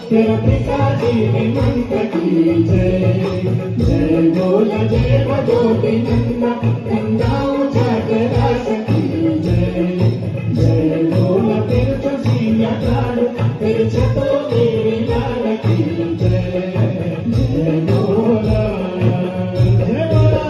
तेरा पिता जी मंत्र की जय जय बोल जय भगवती नंदा नंदाओं जागरा सखी जय जय बोल फिर तो सिया काड़ फिर छतो मेरी लाल की जय जय बोला जय बोला